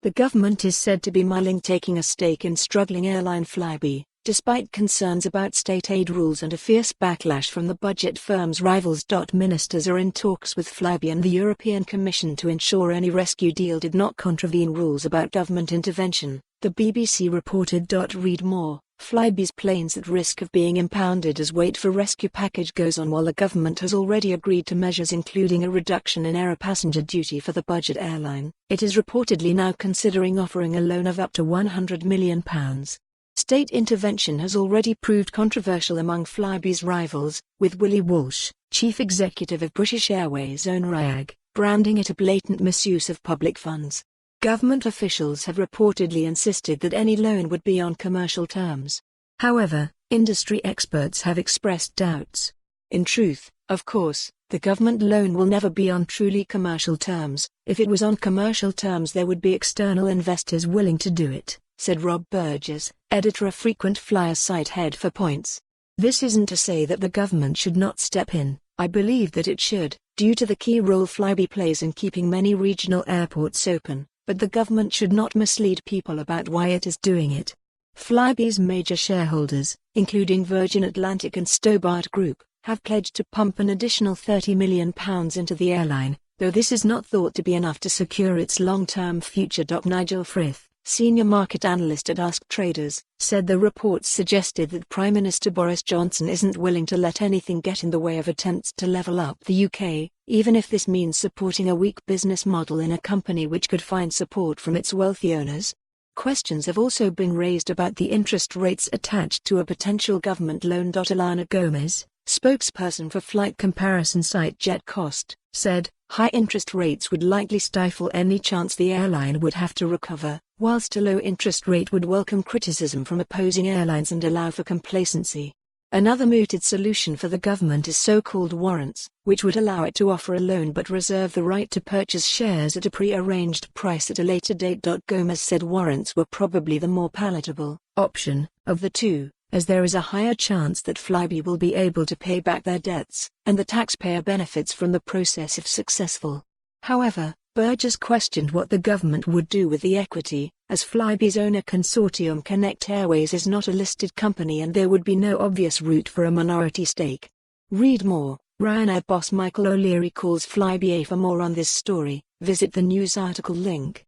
The government is said to be mulling taking a stake in struggling airline Flybe, despite concerns about state aid rules and a fierce backlash from the budget firms rivals.Ministers are in talks with Flybe and the European Commission to ensure any rescue deal did not contravene rules about government intervention, the BBC reported. Read more. Flybe's planes at risk of being impounded as wait for rescue package goes on. While the government has already agreed to measures including a reduction in air passenger duty for the budget airline, it is reportedly now considering offering a loan of up to £100 million. State intervention has already proved controversial among Flybe's rivals, with Willie Walsh, chief executive of British Airways onWhile, branding it a blatant misuse of public funds. Government officials have reportedly insisted that any loan would be on commercial terms. However, industry experts have expressed doubts. In truth, of course, the government loan will never be on truly commercial terms. If it was on commercial terms, there would be external investors willing to do it, said Rob Burgess, editor of frequent flyer site Head for Points. This isn't to say that the government should not step in. I believe that it should, due to the key role Flybe plays in keeping many regional airports open. But the government should not mislead people about why it is doing it. Flybe's major shareholders, including Virgin Atlantic and Stobart Group, have pledged to pump an additional £30 million into the airline, though this is not thought to be enough to secure its long-term future. Nigel Frith, senior market analyst at Ask Traders, said the reports suggested that Prime Minister Boris Johnson isn't willing to let anything get in the way of attempts to level up the UK, even if this means supporting a weak business model in a company which could find support from its wealthy owners. Questions have also been raised about the interest rates attached to a potential government loan. Alana Gomez, spokesperson for flight comparison site JetCost, said, high interest rates would likely stifle any chance the airline would have to recover, whilst a low interest rate would welcome criticism from opposing airlines and allow for complacency. Another mooted solution for the government is so-called warrants, which would allow it to offer a loan but reserve the right to purchase shares at a pre-arranged price at a later date. Gomez said warrants were probably the more palatable option of the two, as there is a higher chance that Flybe will be able to pay back their debts, and the taxpayer benefits from the process if successful. However, Burgess questioned what the government would do with the equity, as Flybe's owner consortium Connect Airways is not a listed company and there would be no obvious route for a minority stake. Read more. Ryanair boss Michael O'Leary calls Flybe. For more on this story, visit the news article link.